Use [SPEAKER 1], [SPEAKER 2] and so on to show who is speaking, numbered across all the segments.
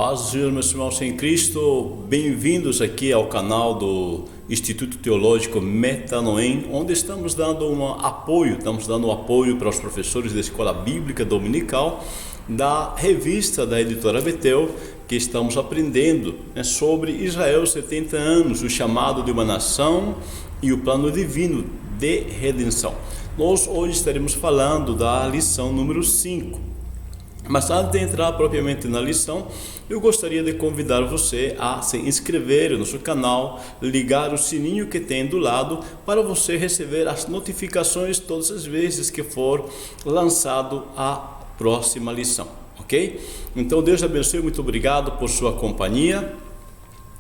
[SPEAKER 1] Paz do Senhor, meus irmãos em Cristo, bem-vindos aqui ao canal do Instituto Teológico Metanoem, onde estamos dando apoio para os professores da Escola Bíblica Dominical, da revista da editora Betel, que estamos aprendendo sobre Israel 70 anos, o chamado de uma nação e o plano divino de redenção. Nós hoje estaremos falando da lição número 5. Mas antes de entrar propriamente na lição, eu gostaria de convidar você a se inscrever no nosso canal, ligar o sininho que tem do lado para você receber as notificações todas as vezes que for lançado a próxima lição, ok? Então Deus abençoe, muito obrigado por sua companhia.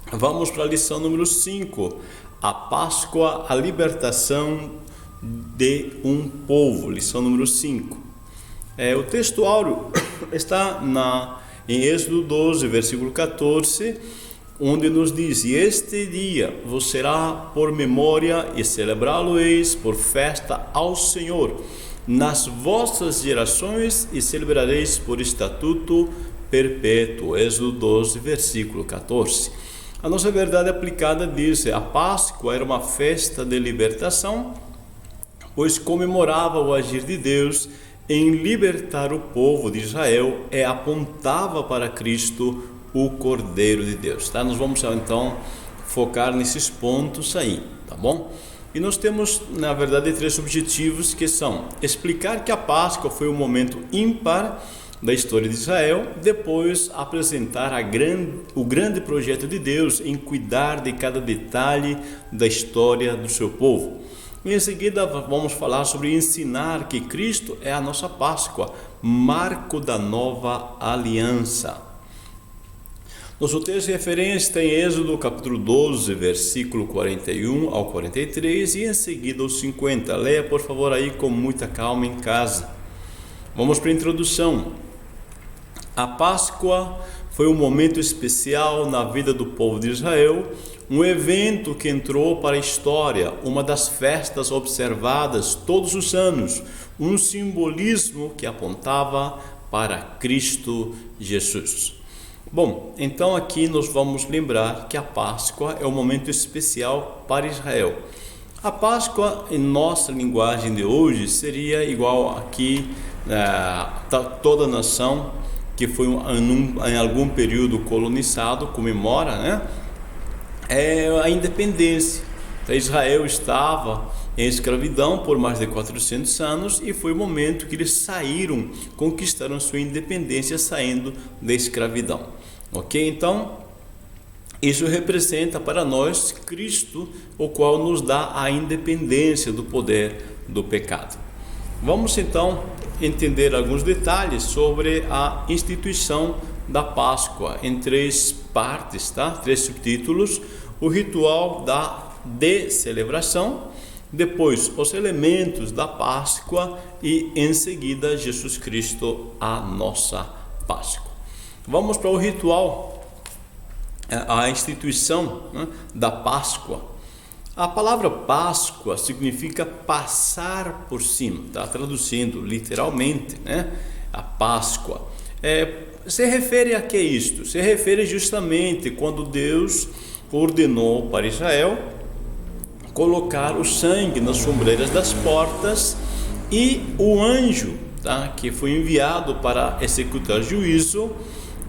[SPEAKER 1] Vamos para a lição número 5, a Páscoa, a libertação de um povo, lição número 5. O texto áureo está em Êxodo 12, versículo 14, onde nos diz: "E este dia vos será por memória e celebrá-lo-eis por festa ao Senhor nas vossas gerações e celebrareis por estatuto perpétuo." Êxodo 12, versículo 14. A nossa verdade aplicada diz: a Páscoa era uma festa de libertação, pois comemorava o agir de Deus em libertar o povo de Israel e apontava para Cristo, o Cordeiro de Deus. Nós vamos então focar nesses pontos aí, tá bom? E nós temos, na verdade, 3 objetivos, que são explicar que a Páscoa foi um momento ímpar da história de Israel, depois apresentar o grande projeto de Deus em cuidar de cada detalhe da história do seu povo. Em seguida, vamos falar sobre ensinar que Cristo é a nossa Páscoa, marco da nova aliança. Nosso texto de referência está em Êxodo capítulo 12, versículo 41 ao 43 e em seguida os 50. Leia, por favor, aí com muita calma em casa. Vamos para a introdução. A Páscoa foi um momento especial na vida do povo de Israel, um evento que entrou para a história, uma das festas observadas todos os anos, um simbolismo que apontava para Cristo Jesus. Bom, então aqui nós vamos lembrar que a Páscoa é um momento especial para Israel. A Páscoa, em nossa linguagem de hoje, seria igual aqui toda nação que foi em algum período colonizado comemora, a independência. Então, Israel estava em escravidão por mais de 400 anos e foi o momento que eles saíram, conquistaram sua independência saindo da escravidão. Ok? Então, isso representa para nós Cristo, o qual nos dá a independência do poder do pecado. Vamos então entender alguns detalhes sobre a instituição da Páscoa em 3 partes, 3 subtítulos: o ritual de celebração, depois os elementos da Páscoa e em seguida Jesus Cristo, a nossa Páscoa. Vamos para o ritual, a instituição da Páscoa. A palavra Páscoa significa passar por cima, traduzindo literalmente, a Páscoa. Se refere a que isto? Se refere justamente quando Deus ordenou para Israel colocar o sangue nas sombreiras das portas e o anjo, que foi enviado para executar juízo,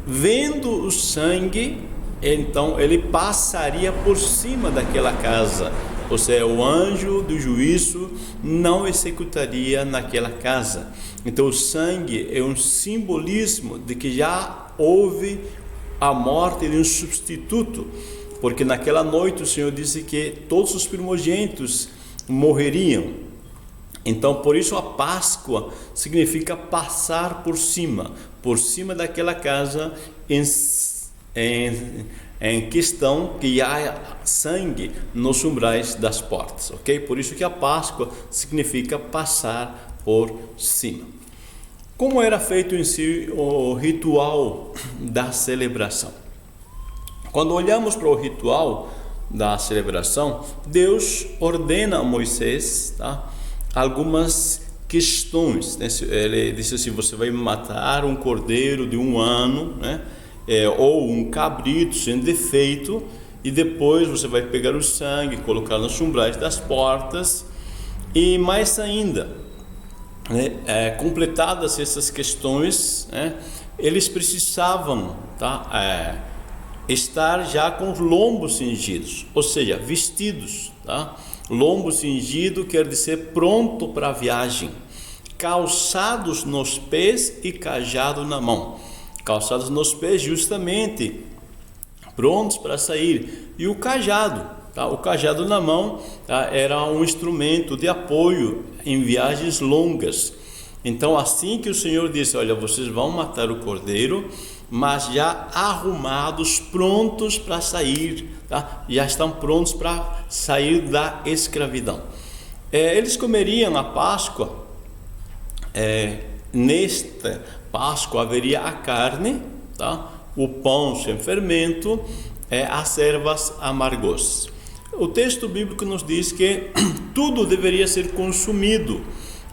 [SPEAKER 1] vendo o sangue, então ele passaria por cima daquela casa, ou seja, o anjo do juízo não executaria naquela casa. Então o sangue é um simbolismo de que já houve a morte de um substituto, porque naquela noite o Senhor disse que todos os primogênitos morreriam. Então, por isso a Páscoa significa passar por cima daquela casa em questão que há sangue nos umbrais das portas, ok? Por isso que a Páscoa significa passar por cima. Como era feito em si o ritual da celebração? Quando olhamos para o ritual da celebração, Deus ordena a Moisés algumas questões. Ele disse assim: você vai matar um cordeiro de 1 ano, ou um cabrito sem defeito, e depois você vai pegar o sangue, colocar nos umbrais das portas. E mais ainda, completadas essas questões, eles precisavam, estar já com os lombos cingidos, ou seja, vestidos, Lombo cingido quer dizer pronto para a viagem, calçados nos pés e cajado na mão. Calçados nos pés, justamente prontos para sair, e o cajado, o cajado na mão, era um instrumento de apoio em viagens longas. Então, assim que o Senhor disse: olha, vocês vão matar o cordeiro, mas já arrumados, prontos para sair, já estão prontos para sair da escravidão. Eles comeriam a Páscoa. Nesta Páscoa haveria a carne, o pão sem fermento, as ervas amargosas. O texto bíblico nos diz que tudo deveria ser consumido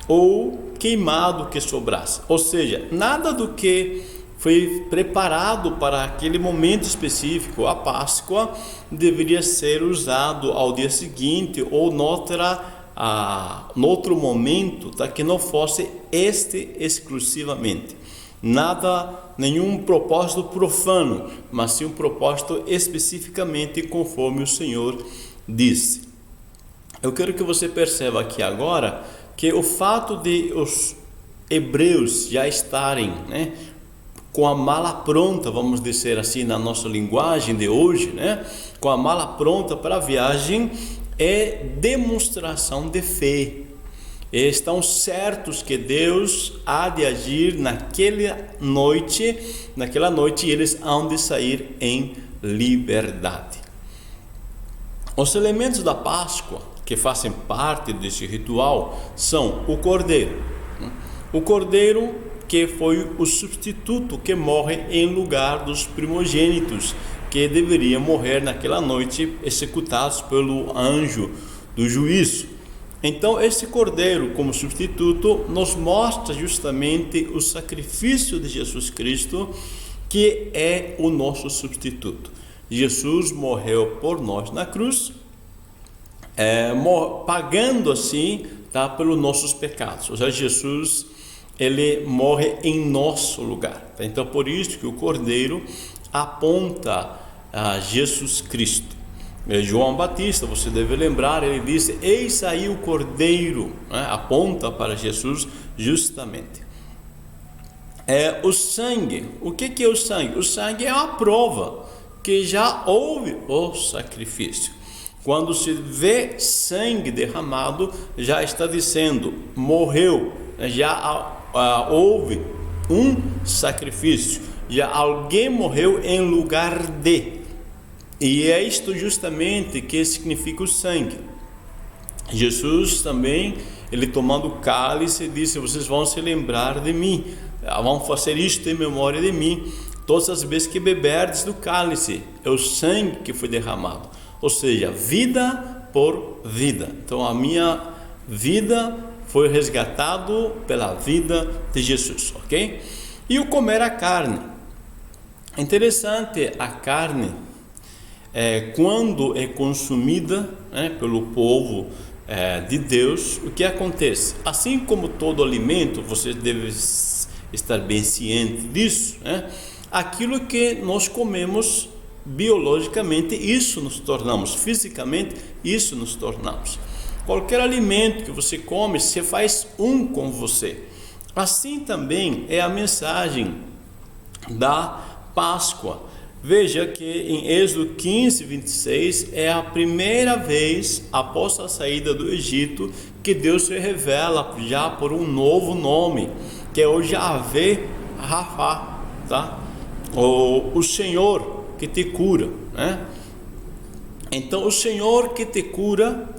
[SPEAKER 1] ou queimado que sobrasse, ou seja, nada do que foi preparado para aquele momento específico, a Páscoa, deveria ser usado ao dia seguinte ou noutro momento, que não fosse este exclusivamente. Nada, nenhum propósito profano, mas sim um propósito especificamente conforme o Senhor disse. Eu quero que você perceba aqui agora que o fato de os hebreus já estarem, com a mala pronta, vamos dizer assim na nossa linguagem de hoje, com a mala pronta para a viagem, é demonstração de fé. Estão certos que Deus há de agir naquela noite, e eles hão de sair em liberdade. Os elementos da Páscoa que fazem parte desse ritual são o cordeiro. O cordeiro que foi o substituto que morre em lugar dos primogênitos que deveriam morrer naquela noite, executados pelo anjo do juízo. Então, esse cordeiro como substituto nos mostra justamente o sacrifício de Jesus Cristo, que é o nosso substituto. Jesus morreu por nós na cruz, pagando assim, pelos nossos pecados. Ou seja, Jesus, ele morre em nosso lugar. Então, por isso que o cordeiro aponta a Jesus Cristo. João Batista, você deve lembrar, ele disse: eis aí o cordeiro, aponta para Jesus justamente. O sangue, o que é o sangue? O sangue é uma prova que já houve o sacrifício. Quando se vê sangue derramado, já está dizendo: morreu, já houve um sacrifício, já alguém morreu em lugar de. E é isto justamente que significa o sangue. Jesus também, ele tomando o cálice, disse: vocês vão se lembrar de mim, vão fazer isto em memória de mim todas as vezes que beberdes do cálice. É o sangue que foi derramado, ou seja, vida por vida. Então a minha vida foi resgatado pela vida de Jesus, ok? E o comer a carne. Interessante, a carne, quando é consumida pelo povo de Deus, o que acontece? Assim como todo alimento, você deve estar bem ciente disso, aquilo que nós comemos biologicamente, isso nos tornamos, fisicamente, isso nos tornamos. Qualquer alimento que você come, você faz um com você. Assim também é a mensagem da Páscoa. Veja que em Êxodo 15, 26, é a primeira vez após a saída do Egito que Deus se revela já por um novo nome, que é o Yahvé Rapha, o Senhor que te cura, Então, o Senhor que te cura,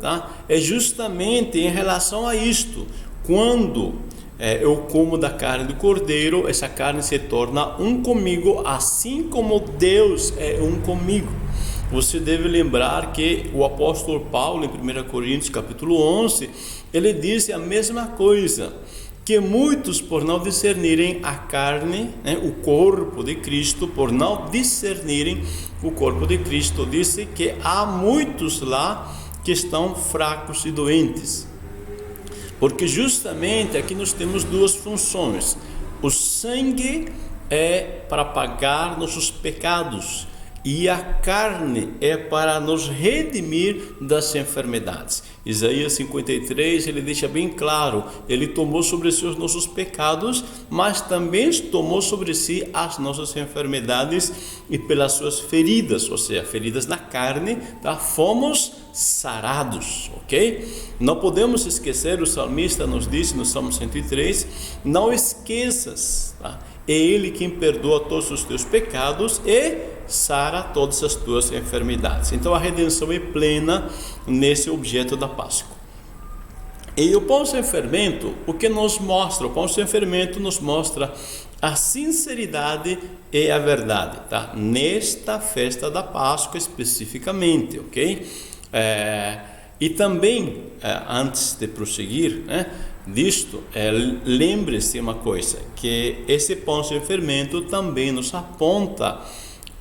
[SPEAKER 1] é justamente em relação a isto. Quando eu como da carne do cordeiro, essa carne se torna um comigo, assim como Deus é um comigo. Você deve lembrar que o apóstolo Paulo, em 1 Coríntios capítulo 11, ele disse a mesma coisa, que muitos, por não discernirem a carne, o corpo de Cristo, por não discernirem o corpo de Cristo, disse que há muitos lá que estão fracos e doentes. Porque justamente aqui nós temos duas funções. O sangue é para pagar nossos pecados, e a carne é para nos redimir das enfermidades. Isaías 53, ele deixa bem claro, ele tomou sobre si os nossos pecados, mas também tomou sobre si as nossas enfermidades, e pelas suas feridas, ou seja, feridas na carne, tá? Fomos sarados, ok? Não podemos esquecer, o salmista nos disse no Salmo 103, não esqueças, tá? É Ele quem perdoa todos os teus pecados e sara todas as tuas enfermidades. Então a redenção é plena nesse objeto da Páscoa. E o pão sem fermento, o que nos mostra? O pão sem fermento nos mostra a sinceridade e a verdade, tá? Nesta festa da Páscoa especificamente, ok? E também, antes de prosseguir, disto, lembre-se uma coisa, que esse pão sem fermento também nos aponta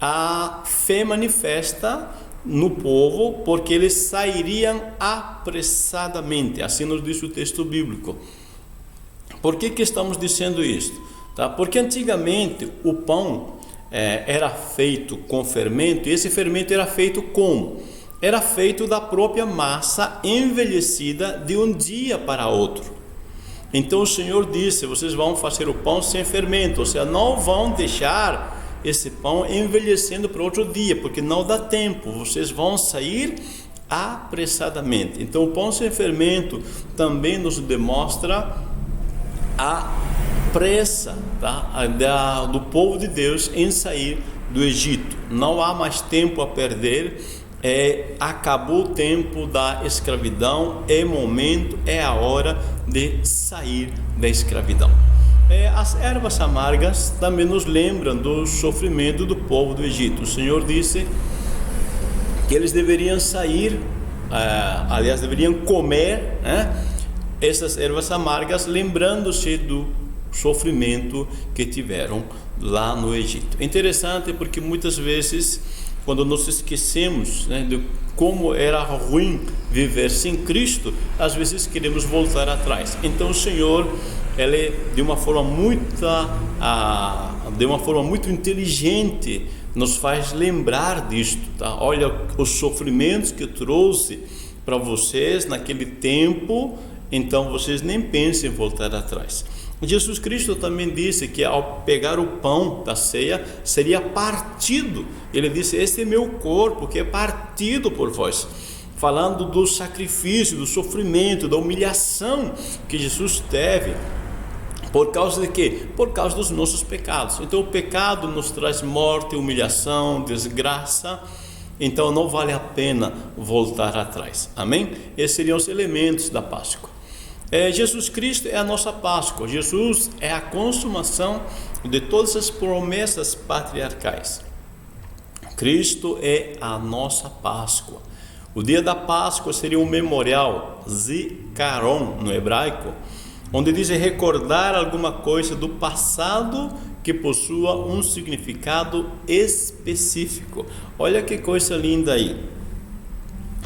[SPEAKER 1] a fé manifesta no povo, porque eles sairiam apressadamente, assim nos diz o texto bíblico. Por que estamos dizendo isso? Tá? Porque antigamente o pão era feito com fermento, e esse fermento era feito como? Era feito da própria massa envelhecida de um dia para outro. Então o Senhor disse, vocês vão fazer o pão sem fermento, ou seja, não vão deixar esse pão envelhecendo para outro dia, porque não dá tempo, vocês vão sair apressadamente. Então o pão sem fermento também nos demonstra a pressa, tá? Do povo de Deus em sair do Egito. Não há mais tempo a perder, acabou o tempo da escravidão, é momento, é a hora de sair da escravidão. As ervas amargas também nos lembram do sofrimento do povo do Egito. O Senhor disse que eles deveriam sair, aliás, deveriam comer essas ervas amargas, lembrando-se do sofrimento que tiveram lá no Egito. É interessante porque muitas vezes, quando nos esquecemos de como era ruim viver sem Cristo, às vezes queremos voltar atrás. Então o Senhor, ele de uma forma muito inteligente nos faz lembrar disto, tá? Olha os sofrimentos que eu trouxe para vocês naquele tempo, então vocês nem pensem em voltar atrás. Jesus Cristo também disse que ao pegar o pão da ceia seria partido. Ele disse, este é meu corpo que é partido por vós, falando do sacrifício, do sofrimento, da humilhação que Jesus teve. Por causa de quê? Por causa dos nossos pecados. Então o pecado nos traz morte, humilhação, desgraça. Então não vale a pena voltar atrás. Amém? Esses seriam os elementos da Páscoa. Jesus Cristo é a nossa Páscoa. Jesus é a consumação de todas as promessas patriarcais. Cristo é a nossa Páscoa. O dia da Páscoa seria um memorial, zikaron no hebraico, onde diz recordar alguma coisa do passado que possua um significado específico. Olha que coisa linda aí.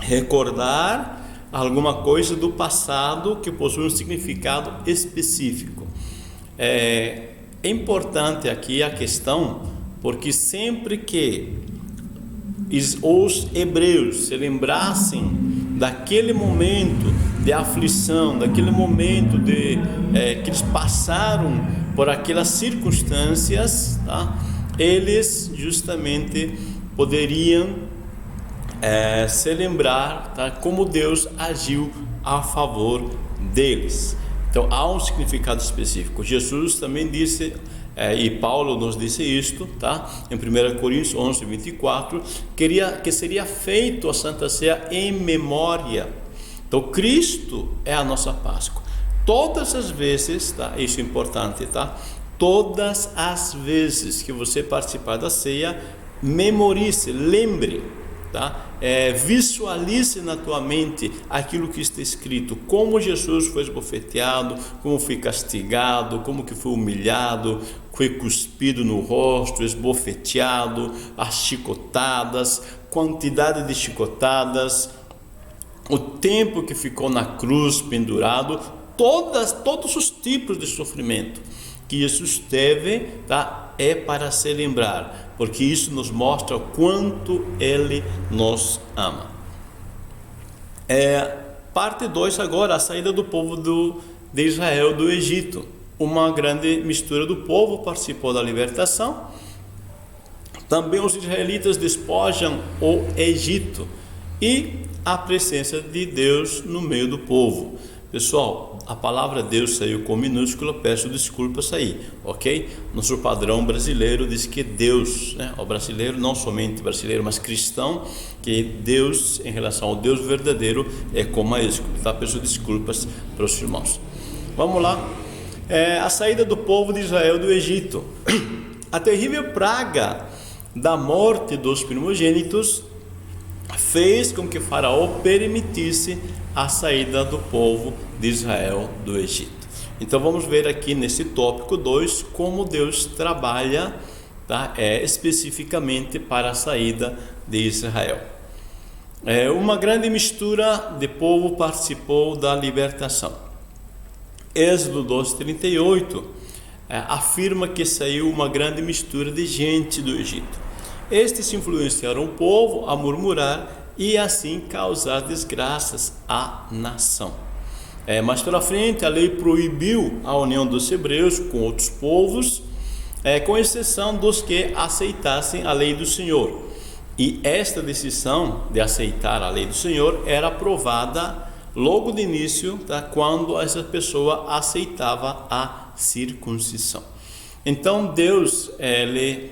[SPEAKER 1] Recordar alguma coisa do passado que possui um significado específico. É importante aqui a questão, porque sempre que os hebreus se lembrassem daquele momento de aflição, daquele momento que eles passaram por aquelas circunstâncias, tá? Eles justamente poderiam se lembrar, tá? Como Deus agiu a favor deles. Então há um significado específico. Jesus também disse, e Paulo nos disse isto, tá? Em 1 Coríntios 11, 24, que seria feito a Santa Ceia em memória. Então Cristo é a nossa Páscoa. Todas as vezes, tá? Isso é importante, tá? Todas as vezes que você participar da ceia, memorize, lembre, tá? visualize na tua mente aquilo que está escrito, como Jesus foi esbofeteado, como foi castigado, como que foi humilhado, foi cuspido no rosto, esbofeteado, as chicotadas, quantidade de chicotadas, o tempo que ficou na cruz pendurado, todos os tipos de sofrimento que Jesus teve, tá? É para se lembrar, porque isso nos mostra o quanto Ele nos ama. Parte 2 agora, a saída do povo de Israel do Egito. Uma grande mistura do povo participou da libertação. Também os israelitas despojam o Egito e a presença de Deus no meio do povo. Pessoal, a palavra Deus saiu com minúscula, peço desculpas aí, ok? Nosso padrão brasileiro diz que Deus, né? O brasileiro, não somente brasileiro, mas cristão, que Deus, em relação ao Deus verdadeiro, é com maiúsculo, tá? Peço desculpas para os irmãos. Vamos lá. A saída do povo de Israel do Egito. A terrível praga da morte dos primogênitos fez com que Faraó permitisse a saída do povo de Israel do Egito. Então vamos ver aqui nesse tópico 2 como Deus trabalha, tá? Especificamente para a saída de Israel. Uma grande mistura de povo participou da libertação. Êxodo 2:38 afirma que saiu uma grande mistura de gente do Egito. Estes influenciaram o povo a murmurar e assim causar desgraças à nação. Mais para frente, a lei proibiu a união dos hebreus com outros povos, com exceção dos que aceitassem a lei do Senhor. E esta decisão de aceitar a lei do Senhor era aprovada logo de início, tá? Quando essa pessoa aceitava a circuncisão. Então Deus, ele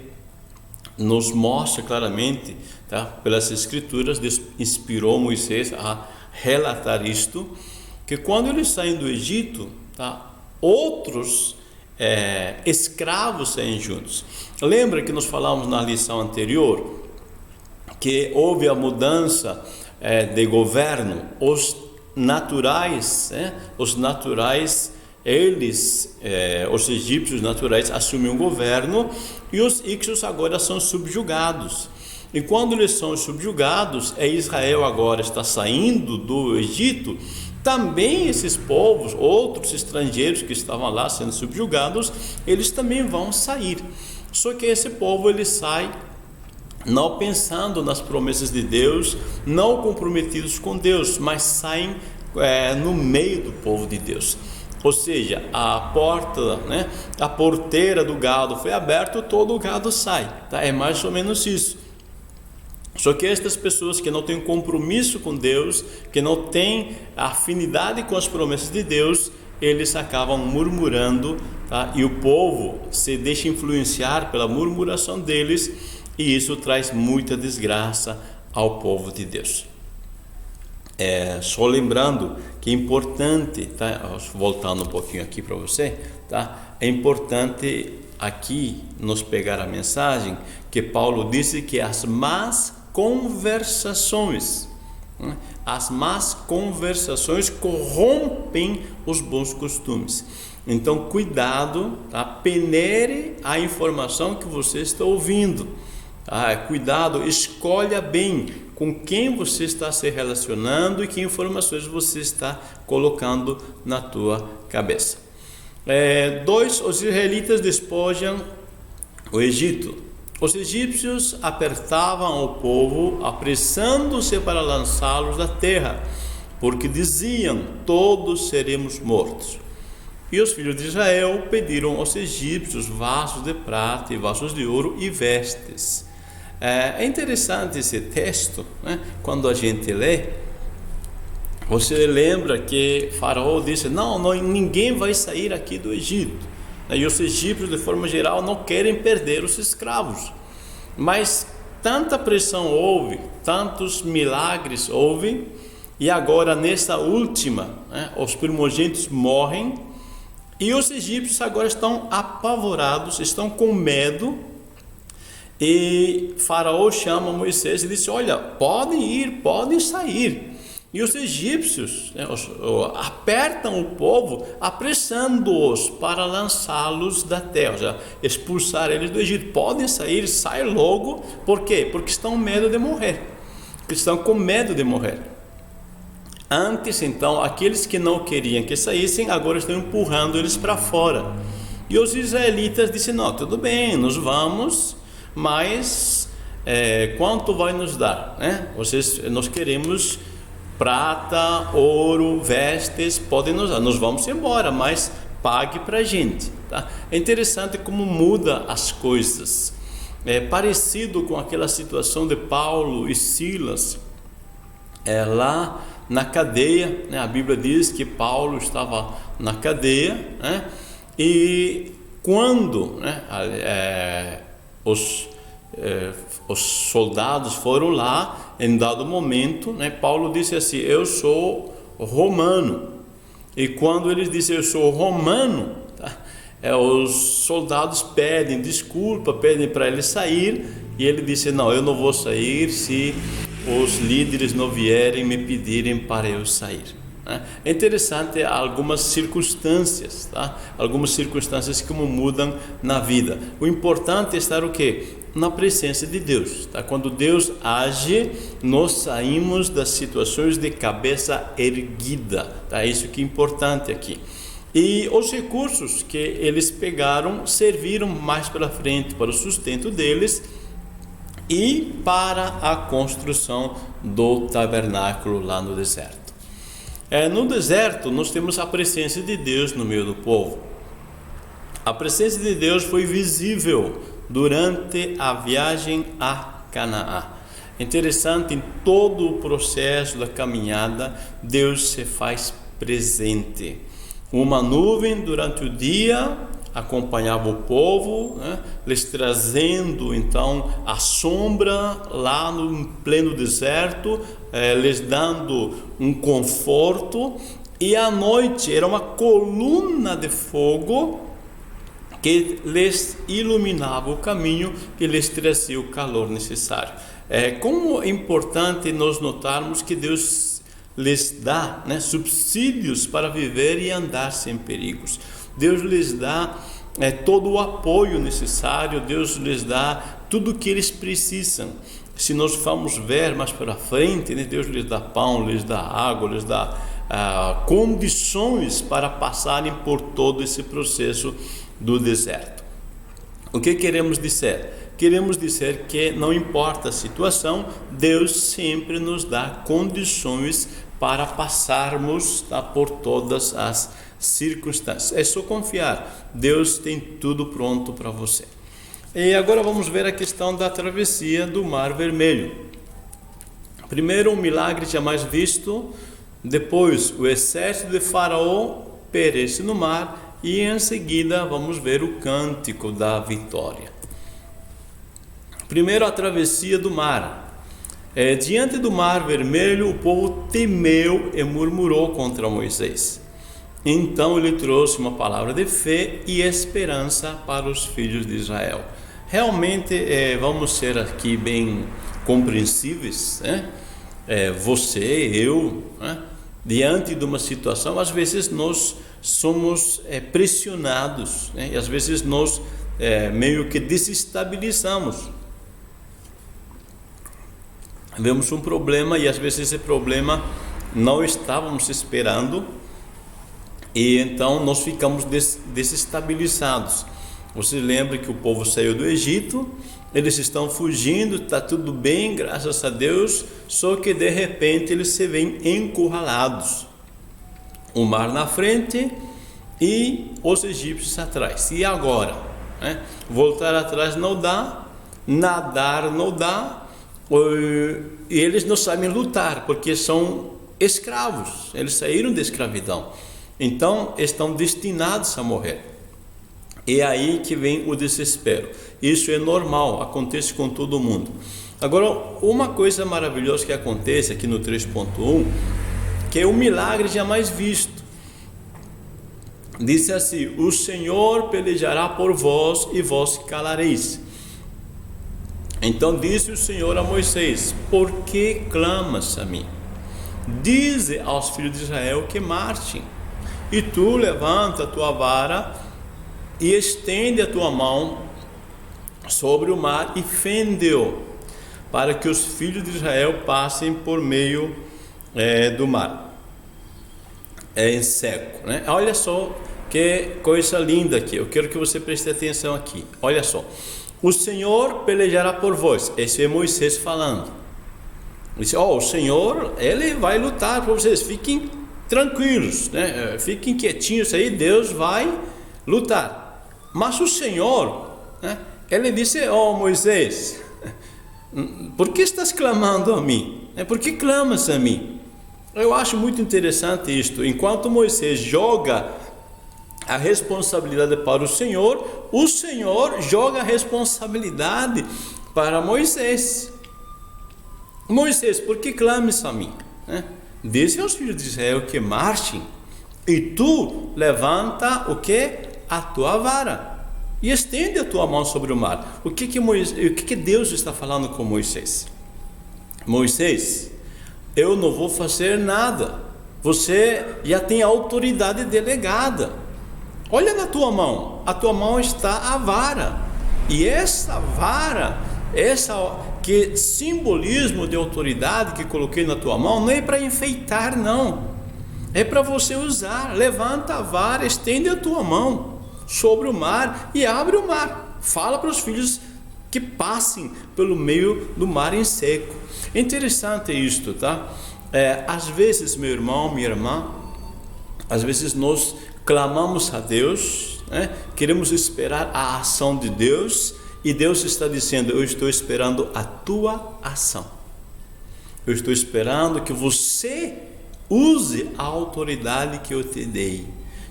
[SPEAKER 1] nos mostra claramente, tá? Pelas escrituras, Deus inspirou Moisés a relatar isto, que quando eles saem do Egito, tá? Outros escravos saem juntos. Lembra que nós falamos na lição anterior que houve a mudança de governo? Os naturais, eles, os egípcios naturais, assumem o governo e os íxios agora são subjugados. E quando eles são subjugados, Israel agora está saindo do Egito, também esses povos, outros estrangeiros que estavam lá sendo subjugados, eles também vão sair. Só que esse povo, ele sai não pensando nas promessas de Deus, não comprometidos com Deus, mas saem no meio do povo de Deus. Ou seja, a porta, né, a porteira do gado foi aberta, todo o gado sai, tá? É mais ou menos isso. Só que estas pessoas que não têm compromisso com Deus, que não têm afinidade com as promessas de Deus, eles acabam murmurando, tá? E o povo se deixa influenciar pela murmuração deles, e isso traz muita desgraça ao povo de Deus. Só lembrando que é importante, tá? Voltando um pouquinho aqui para você, tá? É importante aqui nos pegar a mensagem que Paulo disse que as más conversações corrompem os bons costumes. Então cuidado, tá? Peneire a informação que você está ouvindo. Cuidado, escolha bem com quem você está se relacionando e que informações você está colocando na tua cabeça. 2. Os israelitas despojam o Egito. Os egípcios apertavam o povo, apressando-se para lançá-los da terra, porque diziam: todos seremos mortos. E os filhos de Israel pediram aos egípcios vasos de prata e vasos de ouro e vestes. É interessante esse texto, né? Quando a gente lê, você lembra que Faraó disse: não, ninguém vai sair aqui do Egito. E os egípcios, de forma geral, não querem perder os escravos. Mas tanta pressão houve, tantos milagres houve, e agora nessa última, né, os primogênitos morrem, e os egípcios agora estão apavorados, estão com medo, E Faraó chama Moisés e disse: olha, podem ir, podem sair. E os egípcios, né, apertam o povo, apressando-os para lançá-los da terra, ou seja, expulsar eles do Egito. Podem sair, sai logo. Por quê? Porque estão com medo de morrer. Estão com medo de morrer. Antes, então, aqueles que não queriam que saíssem, agora estão empurrando eles para fora. E os israelitas disseram: não, tudo bem, nós vamos, mas quanto vai nos dar? Né? Nós queremos prata, ouro, vestes, podem nos dar, nós vamos embora, mas pague para a gente. Tá? É interessante como muda as coisas. É parecido com aquela situação de Paulo e Silas, lá na cadeia, né? A Bíblia diz que Paulo estava na cadeia, né? E quando, né, os soldados foram lá, em dado momento, né, Paulo disse assim: eu sou romano. E quando ele disse: eu sou romano, tá? Os soldados pedem desculpa, pedem para ele sair, e ele disse: não, eu não vou sair se os líderes não vierem me pedirem para eu sair. É interessante algumas circunstâncias, tá? Algumas circunstâncias que mudam na vida. O importante é estar o quê? Na presença de Deus, tá? Quando Deus age, nós saímos das situações de cabeça erguida, tá? Isso que é importante aqui. E os recursos que eles pegaram serviram mais para frente para o sustento deles e para a construção do tabernáculo lá no deserto. No deserto nós temos a presença de Deus no meio do povo. A presença de Deus foi visível durante a viagem a Canaã. Interessante, em todo o processo da caminhada, Deus se faz presente. Uma nuvem durante o dia acompanhava o povo, né, lhes trazendo então a sombra lá no pleno deserto, lhes dando um conforto, e à noite era uma coluna de fogo que lhes iluminava o caminho, que lhes trazia o calor necessário. Como é importante nós notarmos que Deus lhes dá, né, subsídios para viver e andar sem perigos. Deus lhes dá todo o apoio necessário, Deus lhes dá tudo o que eles precisam. Se nós formos ver mais para frente, né, Deus lhes dá pão, lhes dá água, lhes dá condições para passarem por todo esse processo do deserto. O que queremos dizer? Queremos dizer que não importa a situação, Deus sempre nos dá condições para passarmos, tá, por todas as circunstâncias. É só confiar, Deus tem tudo pronto para você. E agora vamos ver a questão da travessia do Mar Vermelho. Primeiro, um milagre jamais visto, depois o exército de Faraó perece no mar, e em seguida vamos ver o cântico da vitória. Primeiro, a travessia do mar. Diante do Mar Vermelho, o povo temeu e murmurou contra Moisés. Então ele trouxe uma palavra de fé e esperança para os filhos de Israel. Realmente, vamos ser aqui bem compreensíveis, né? Você, eu, né? Diante de uma situação, às vezes nós somos pressionados, né? E às vezes nós meio que desestabilizamos. Vemos um problema e às vezes esse problema não estávamos esperando, e então nós ficamos desestabilizados. Você lembra que o povo saiu do Egito, eles estão fugindo, está tudo bem, graças a Deus, só que de repente eles se veem encurralados. O mar na frente e os egípcios atrás. E agora? Voltar atrás não dá, nadar não dá, e eles não sabem lutar, porque são escravos, eles saíram da escravidão, então estão destinados a morrer. É aí que vem o desespero. Isso é normal, acontece com todo mundo. Agora, uma coisa maravilhosa que acontece aqui no 3.1, que é um milagre jamais visto. Diz assim: o Senhor pelejará por vós e vós calareis. Então disse o Senhor a Moisés: por que clamas a mim? Dize aos filhos de Israel que marchem, e tu levanta a tua vara e estende a tua mão sobre o mar e fende-o, para que os filhos de Israel passem por meio do mar em seco, né? Olha só que coisa linda aqui. Eu quero que você preste atenção aqui. Olha só: o Senhor pelejará por vós. Esse é Moisés falando. Disse: o Senhor, ele vai lutar por vocês, fiquem tranquilos, né? Fiquem quietinhos aí, Deus vai lutar. Mas o Senhor, né, ele disse: Moisés, por que estás clamando a mim? Por que clamas a mim? Eu acho muito interessante isto. Enquanto Moisés joga a responsabilidade para o Senhor joga a responsabilidade para Moisés. Moisés, por que clamas a mim? Diz aos filhos de Israel que marchem, e tu levanta o que? A tua vara e estende a tua mão sobre o mar. O que Deus está falando com Moisés? Moisés, eu não vou fazer nada, você já tem autoridade delegada. Olha na tua mão, a tua mão está a vara, e essa vara, que simbolismo de autoridade que coloquei na tua mão, não é para enfeitar, não, é para você usar. Levanta a vara, estende a tua mão sobre o mar e abre o mar. Fala para os filhos que passem pelo meio do mar em seco. É interessante isto, tá? Às vezes, meu irmão, minha irmã, às vezes nós clamamos a Deus, queremos esperar a ação de Deus, e Deus está dizendo: eu estou esperando a tua ação, eu estou esperando que você use a autoridade que eu te dei.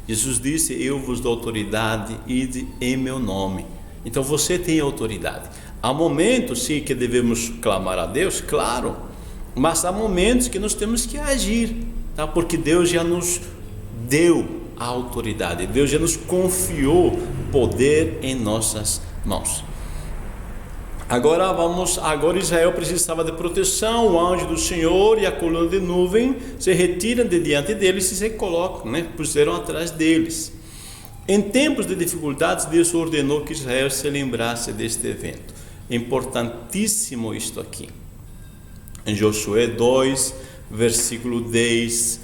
[SPEAKER 1] Jesus disse: eu vos dou autoridade, ide em meu nome. Então você tem autoridade. Há momentos sim que devemos clamar a Deus, claro, mas há momentos que nós temos que agir, tá? Porque Deus já nos deu a autoridade, Deus já nos confiou poder em nossas mãos. Agora Israel precisava de proteção. O anjo do Senhor e a coluna de nuvem se retiram de diante deles e se colocam, puseram atrás deles. Em tempos de dificuldades, Deus ordenou que Israel se lembrasse deste evento. É importantíssimo isto aqui. Em Josué 2, versículo 10,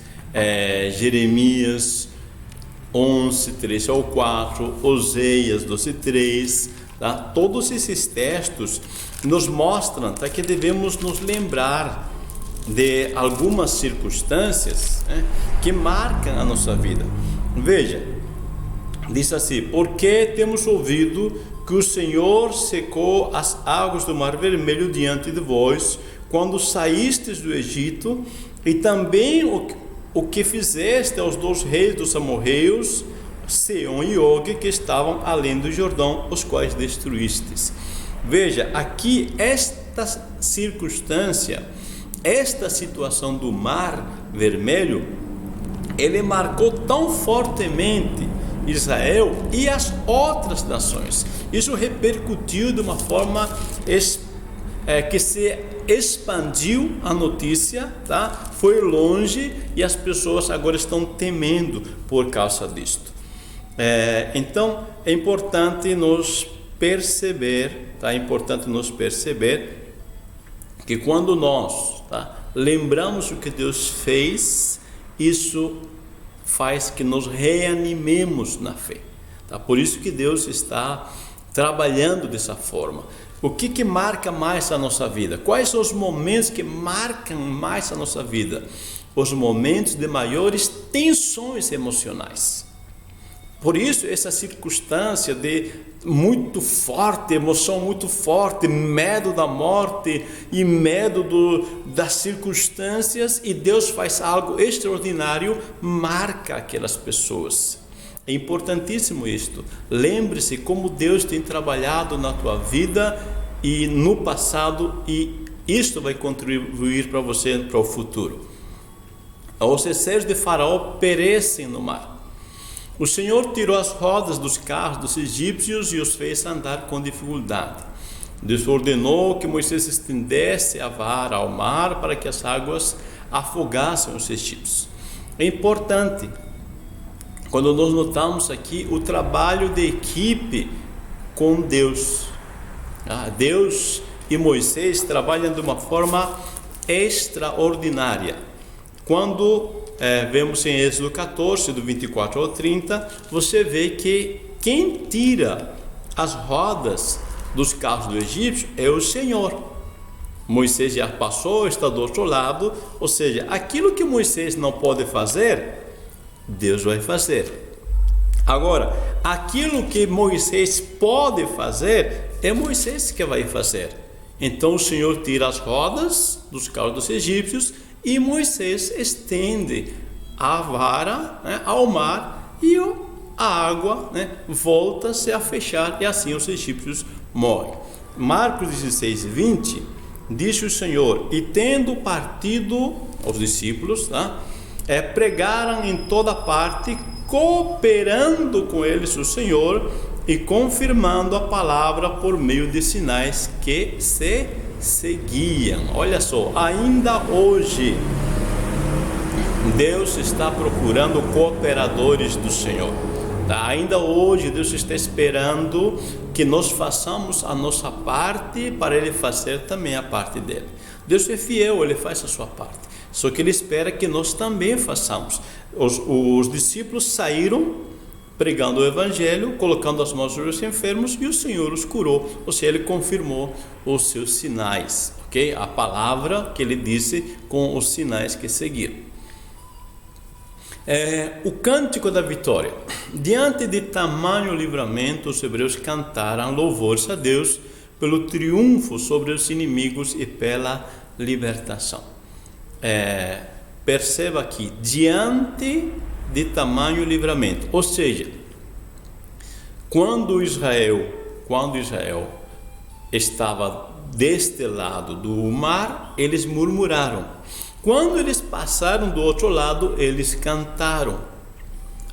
[SPEAKER 1] Jeremias 11, 3 ao 4, Oséias 12, 3, tá? Todos esses textos nos mostram, tá, que devemos nos lembrar de algumas circunstâncias, que marcam a nossa vida. Veja, diz assim: porque temos ouvido que o Senhor secou as águas do Mar Vermelho diante de vós, quando saístes do Egito, e também o que fizeste aos 2 reis dos amorreus, Seom e Og, que estavam além do Jordão, os quais destruístes. Veja, aqui esta circunstância, esta situação do Mar Vermelho, ele marcou tão fortemente Israel e as outras nações. Isso repercutiu de uma forma que se expandiu a notícia, tá? Foi longe, e as pessoas agora estão temendo por causa disto. Então é importante nos perceber, tá? É importante nos perceber que quando nós, tá, lembramos o que Deus fez, isso faz que nos reanimemos na fé, tá? Por isso que Deus está trabalhando dessa forma. O que marca mais a nossa vida? Quais são os momentos que marcam mais a nossa vida? Os momentos de maiores tensões emocionais. Por isso, essa circunstância de muito forte, emoção muito forte, medo da morte e medo das circunstâncias, e Deus faz algo extraordinário, marca aquelas pessoas. É importantíssimo isto. Lembre-se como Deus tem trabalhado na tua vida e no passado, e isto vai contribuir para você para o futuro. Os receios de Faraó perecem no mar. O Senhor tirou as rodas dos carros dos egípcios e os fez andar com dificuldade. Deus ordenou que Moisés estendesse a vara ao mar para que as águas afogassem os egípcios. É importante, quando nós notamos aqui o trabalho de equipe com Deus. Deus e Moisés trabalham de uma forma extraordinária. Quando vemos em Êxodo 14, do 24 ao 30, você vê que quem tira as rodas dos carros do egípcio é o Senhor. Moisés já passou, está do outro lado, ou seja, aquilo que Moisés não pode fazer, Deus vai fazer. Agora, aquilo que Moisés pode fazer, é Moisés que vai fazer. Então o Senhor tira as rodas dos carros dos egípcios e Moisés estende a vara, ao mar, e a água, volta-se a fechar, e assim os egípcios morrem. Marcos 16, 20, disse o Senhor: e tendo partido os discípulos, pregaram em toda parte, cooperando com eles o Senhor e confirmando a palavra por meio de sinais que se seguiam. Olha só, ainda hoje Deus está procurando cooperadores do Senhor. Ainda hoje Deus está esperando que nós façamos a nossa parte para Ele fazer também a parte dele. Deus é fiel, Ele faz a sua parte, só que Ele espera que nós também façamos. Os discípulos saíram pregando o Evangelho, colocando as mãos sobre os enfermos, e o Senhor os curou, ou seja, Ele confirmou os seus sinais, ok? A palavra que Ele disse com os sinais que seguiram. O cântico da vitória. Diante de tamanho livramento, os hebreus cantaram louvores a Deus pelo triunfo sobre os inimigos e pela libertação. Perceba aqui, diante de tamanho livramento, ou seja, quando Israel estava deste lado do mar, eles murmuraram. Quando eles passaram do outro lado, eles cantaram.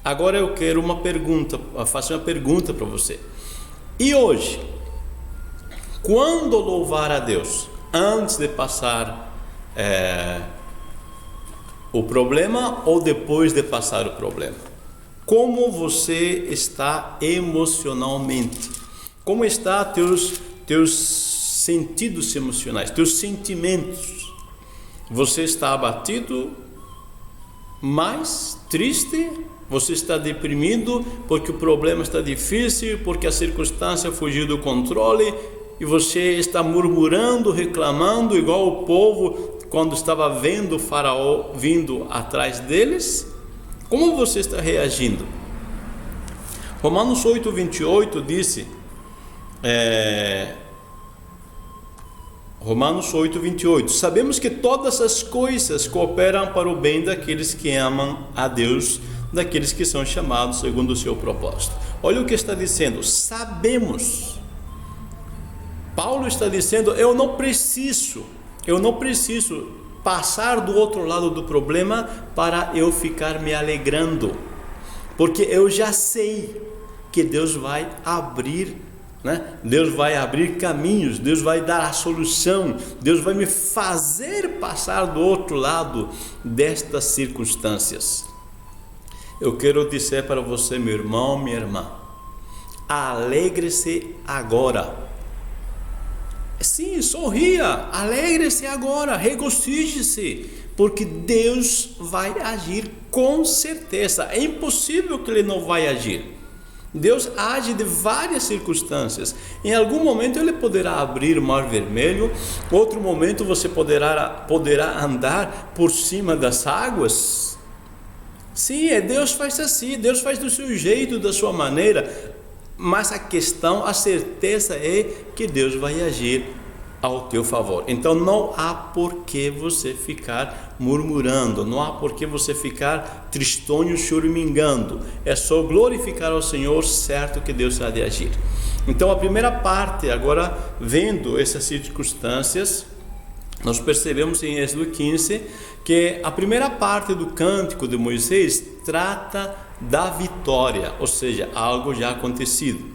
[SPEAKER 1] Agora eu quero fazer uma pergunta para você. E hoje, quando louvar a Deus? Antes de passar o problema ou depois de passar o problema? Como você está emocionalmente? Como está teus sentidos emocionais, teus sentimentos? Você está abatido, mais triste? Você está deprimido porque o problema está difícil, porque a circunstância fugiu do controle, e você está murmurando, reclamando, igual o povo quando estava vendo o faraó vindo atrás deles? Como você está reagindo? Romanos 8, 28 disse, Romanos 8, 28, sabemos que todas as coisas cooperam para o bem daqueles que amam a Deus, daqueles que são chamados segundo o seu propósito. Olha o que está dizendo, sabemos. Paulo está dizendo, eu não preciso passar do outro lado do problema para eu ficar me alegrando, porque eu já sei que Deus vai abrir, Deus vai abrir caminhos, Deus vai dar a solução, Deus vai me fazer passar do outro lado destas circunstâncias. Eu quero dizer para você, meu irmão, minha irmã, alegre-se agora. Sim, sorria, alegre-se agora, regozije-se, porque Deus vai agir com certeza. É impossível que Ele não vai agir. Deus age de várias circunstâncias. Em algum momento Ele poderá abrir o mar vermelho, outro momento você poderá andar por cima das águas. Sim, Deus faz assim, Deus faz do seu jeito, da sua maneira, mas a certeza é que Deus vai agir ao teu favor. Então não há por que você ficar murmurando, não há por que você ficar tristonho, choramingando. É só glorificar ao Senhor, certo que Deus há de agir. Então a primeira parte, agora vendo essas circunstâncias, nós percebemos em Êxodo 15 que a primeira parte do cântico de Moisés trata da vitória, ou seja, algo já acontecido.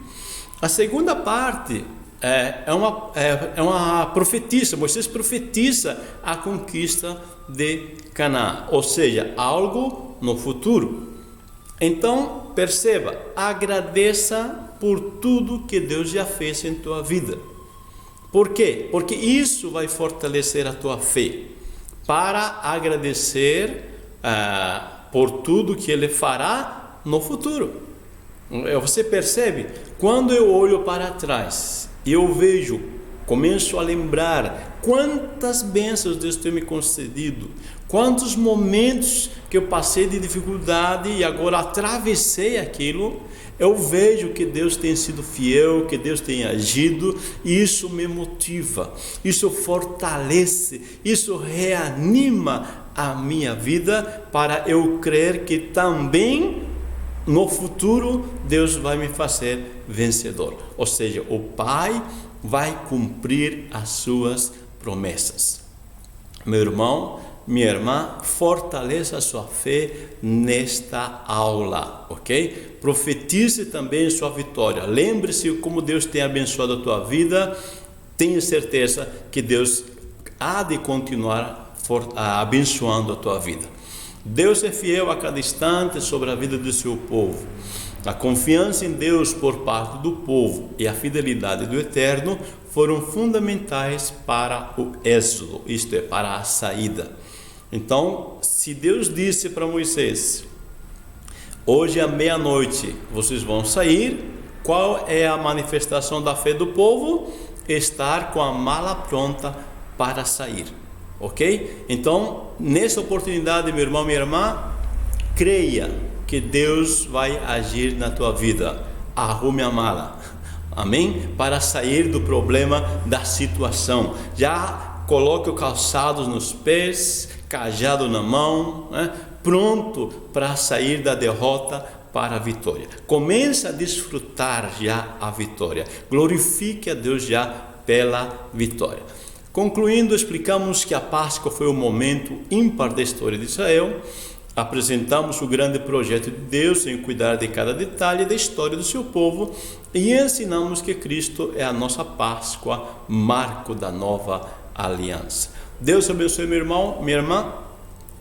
[SPEAKER 1] A segunda parte é uma profetisa. Moisés profetiza a conquista de Canaã, ou seja, algo no futuro. Então, perceba, agradeça por tudo que Deus já fez em tua vida. Por quê? Porque isso vai fortalecer a tua fé, para agradecer por tudo que Ele fará no futuro. Você percebe? Quando eu olho para trás, eu vejo, começo a lembrar quantas bênçãos Deus tem me concedido, quantos momentos que eu passei de dificuldade e agora atravessei aquilo. Eu vejo que Deus tem sido fiel, que Deus tem agido, e isso me motiva, isso fortalece, isso reanima a minha vida para eu crer que também no futuro Deus vai me fazer vencedor. Ou seja, o Pai vai cumprir as suas promessas. Meu irmão, minha irmã, fortaleça a sua fé nesta aula, ok? Profetize também sua vitória. Lembre-se como Deus tem abençoado a tua vida. Tenha certeza que Deus há de continuar abençoando a tua vida. Deus é fiel a cada instante sobre a vida do seu povo. A confiança em Deus por parte do povo e a fidelidade do Eterno foram fundamentais para o êxodo, isto é, para a saída. Então, se Deus disse para Moisés: hoje à meia-noite vocês vão sair, qual é a manifestação da fé do povo? Estar com a mala pronta para sair, ok? Então, nessa oportunidade, meu irmão, minha irmã, creia que Deus vai agir na tua vida. Arrume a mala, amém? Para sair do problema, da situação. Já coloque o calçado nos pés, cajado na mão, pronto para sair da derrota para a vitória. Comece a desfrutar já a vitória. Glorifique a Deus já pela vitória. Concluindo, explicamos que a Páscoa foi um momento ímpar da história de Israel. Apresentamos o grande projeto de Deus em cuidar de cada detalhe da história do seu povo e ensinamos que Cristo é a nossa Páscoa, marco da nova aliança. Deus abençoe, meu irmão, minha irmã.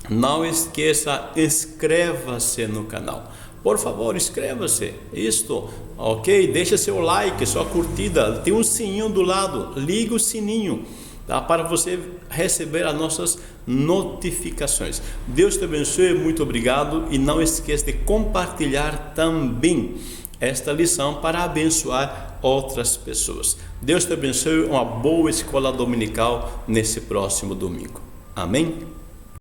[SPEAKER 1] Não esqueça, inscreva-se no canal. Por favor, inscreva-se. Isto, ok? Deixa seu like, sua curtida. Tem um sininho do lado. Liga o sininho, tá? Para você receber as nossas notificações. Deus te abençoe, muito obrigado. E não esqueça de compartilhar também esta lição para abençoar outras pessoas. Deus te abençoe, uma boa escola dominical nesse próximo domingo. Amém?